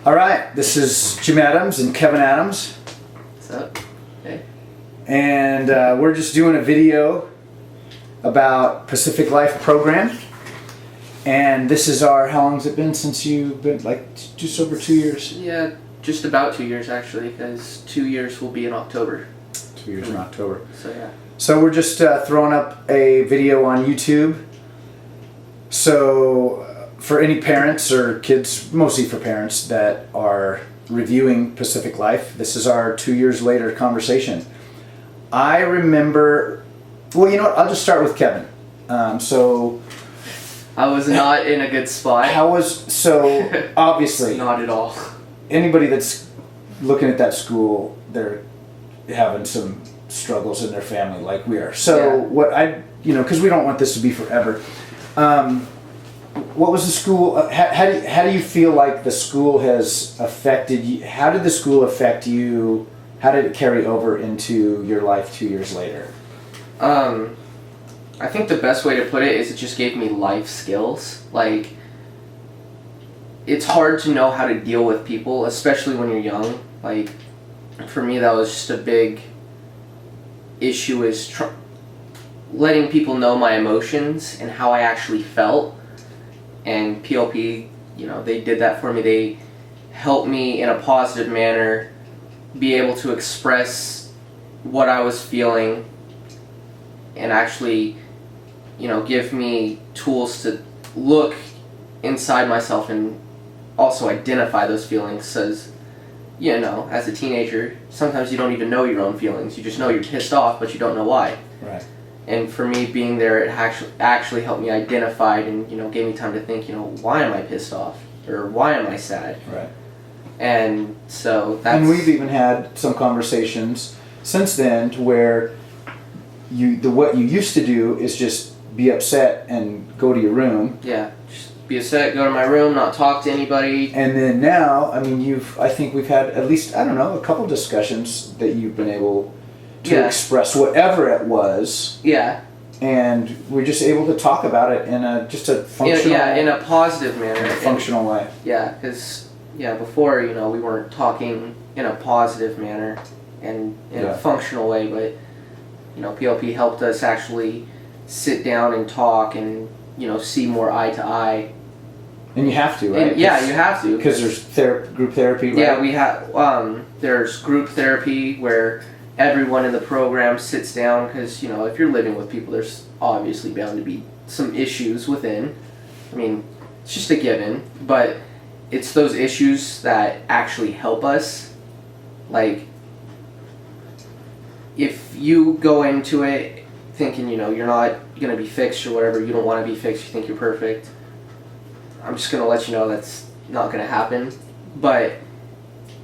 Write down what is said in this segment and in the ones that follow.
All right, this is Jim Adams and Kevin Adams. What's up? Hey. And we're just doing a video about Pacific Life program. And this is our, how long has it been since you've been, like just over 2 years? Yeah, just about 2 years actually, because 2 years will be in October. 2 years in October. So yeah. So we're just throwing up a video on YouTube. So for any parents or kids, mostly for parents that are reviewing Pacific Life, this is our 2 years later conversation. I remember, well, you know what, I'll just start with Kevin. So I was not in a good spot. Obviously, Not at all. anybody that's looking at that school, they're having some struggles in their family like we are. So Yeah. because we don't want this to be forever. What was the school? How do you feel like the school has affected you? How did the school affect you? How did it carry over into your life 2 years later? I think the best way to put it is it just gave me life skills. Like, it's hard to know how to deal with people, especially when you're young. Like, for me, that was just a big issue, is letting people know my emotions and how I actually felt. And PLP, they did that for me. They helped me in a positive manner be able to express what I was feeling and actually, give me tools to look inside myself and also identify those feelings. As a teenager, sometimes you don't even know your own feelings. You just know you're pissed off, but you don't know why. Right. And for me, being there, it actually helped me identify it and, gave me time to think, why am I pissed off? Or why am I sad? Right. And so that's... And we've even had some conversations since then to where what you used to do is just be upset and go to your room. Yeah, just be upset, go to my room, not talk to anybody. And then now, I think we've had at least, a couple discussions that you've been able to express whatever it was. Yeah. And we're just able to talk about it in a functional... in a positive manner. In a functional way. Yeah, because, before, we weren't talking in a positive manner and in a functional way, but, PLP helped us actually sit down and talk and, see more eye to eye. And you have to, right? And, you have to. Because there's group therapy, right? Yeah, we have, there's group therapy where everyone in the program sits down, because, if you're living with people, there's obviously bound to be some issues within. It's just a given, but it's those issues that actually help us. Like, if you go into it thinking, you're not going to be fixed or whatever, you don't want to be fixed, you think you're perfect, I'm just going to let you know that's not going to happen. But,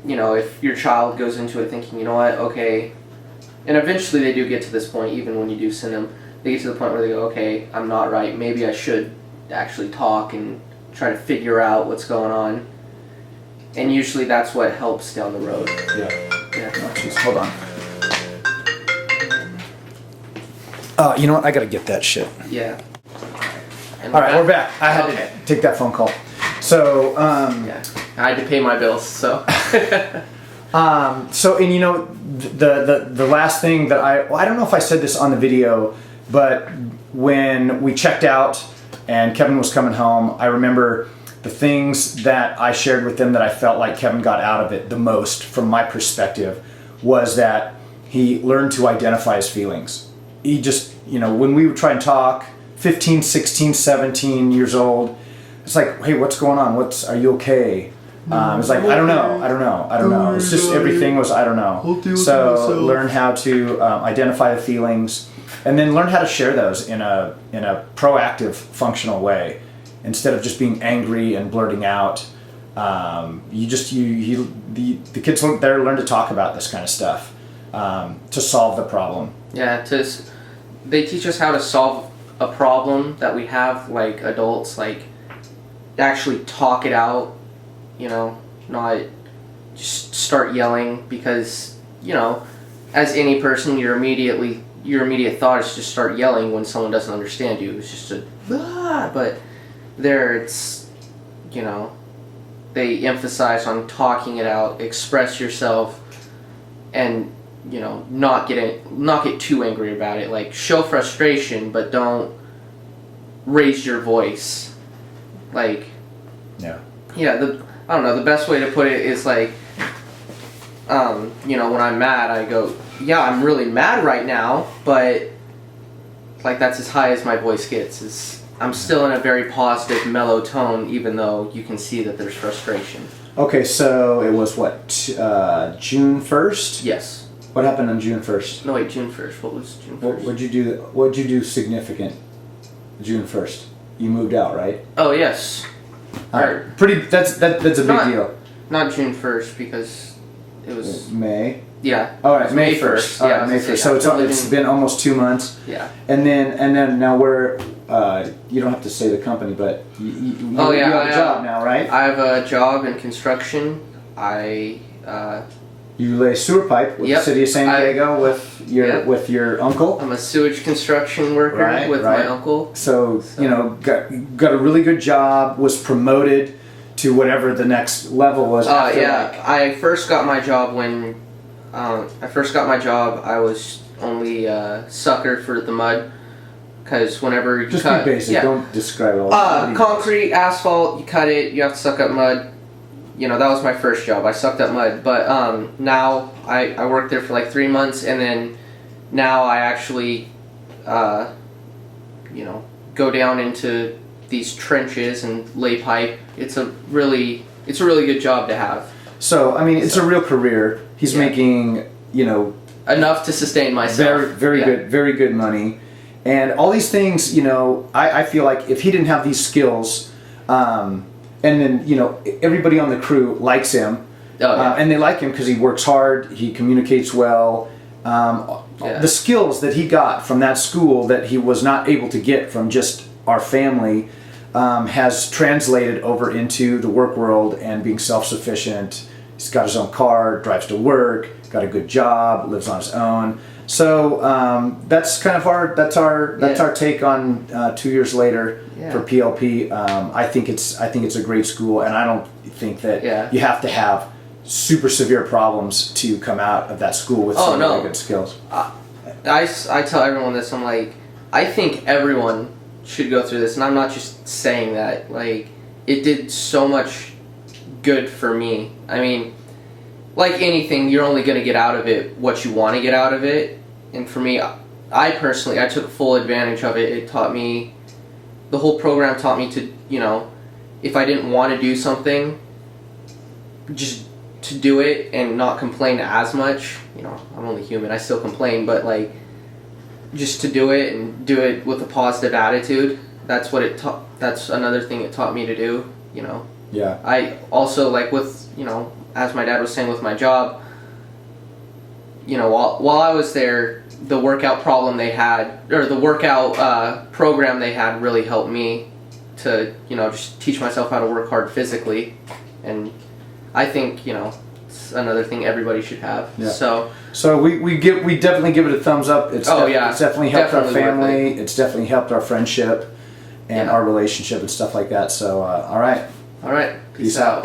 if your child goes into it thinking, okay, and eventually they do get to this point, even when you do send them, they get to the point where they go, okay, I'm not right, maybe I should actually talk and try to figure out what's going on. And usually that's what helps down the road. Yeah. Yeah. Oh, jeez, hold on. You know what? I gotta get that shit. Yeah. And All right, we're back. I had to take that phone call. So, yeah, I had to pay my bills, so. The last thing that I don't know if I said this on the video, but when we checked out and Kevin was coming home, I remember the things that I shared with them that I felt like Kevin got out of it the most from my perspective was that he learned to identify his feelings. He just, when we would try and talk, 15, 16, 17 years old, it's like, hey, what's going on? Are you okay? It's like, I don't know. It's just everything was, I don't know. So learn how to identify the feelings and then learn how to share those in a proactive, functional way. Instead of just being angry and blurting out, the kids there learn to talk about this kind of stuff to solve the problem. Yeah, they teach us how to solve a problem that we have, like adults, like actually talk it out, not just start yelling, because, as any person, your immediate thought is just start yelling when someone doesn't understand you. It's just but there it's, they emphasize on talking it out, express yourself, and not get too angry about it. Like, show frustration, but don't raise your voice. Like, Yeah. I don't know, the best way to put it is like, when I'm mad, I go, yeah, I'm really mad right now, but like that's as high as my voice gets. I'm still in a very positive, mellow tone, even though you can see that there's frustration. Okay, so it was what, June 1st? Yes. What happened on June 1st? No, wait, June 1st. What was June 1st? What'd you do significant June 1st? You moved out, right? Oh, yes. All right. That's a big deal. Not June 1st, because it was... May? Yeah. All right, May 1st. All right, May 1st. So it's been almost 2 months. Yeah. And then now you don't have to say the company, but you have a job now, right? I have a job in construction. You lay sewer pipe with the city of San Diego with your uncle. I'm a sewage construction worker with my uncle. So got a really good job. Was promoted to whatever the next level was. I first got my job when I was only sucker for the mud. Because whenever you just cut, be basic. Don't describe it all. Concrete, asphalt, you cut it. You have to suck up mud. That was my first job. I sucked up mud. But now I worked there for like 3 months, and then now I actually, go down into these trenches and lay pipe. It's a really good job to have. So I mean, it's a real career. He's making enough to sustain myself. Very good money. And all these things, I feel like if he didn't have these skills, and then, everybody on the crew likes him, and they like him because he works hard, he communicates well. The skills that he got from that school that he was not able to get from just our family has translated over into the work world and being self-sufficient. He's got his own car, drives to work, got a good job, lives on his own. So that's kind of our take on 2 years later for PLP. I think it's a great school, and I don't think that you have to have super severe problems to come out of that school with some really good skills. I tell everyone this. I'm like, I think everyone should go through this, and I'm not just saying that. Like, it did so much good for me. I mean, like anything, you're only going to get out of it what you want to get out of it. And for me, I personally took full advantage of it. It taught me, the whole program taught me to, if I didn't want to do something, just to do it and not complain as much. I'm only human, I still complain, but like, just to do it and do it with a positive attitude. That's what that's another thing it taught me to do, Yeah. I also, like, with, as my dad was saying with my job, while I was there, the workout problem they had, or the workout program they had, really helped me to, just teach myself how to work hard physically. And I think, it's another thing everybody should have. Yeah. So we definitely give it a thumbs up. It's definitely helped our family. It's definitely helped our friendship and our relationship and stuff like that. So all right. Peace out.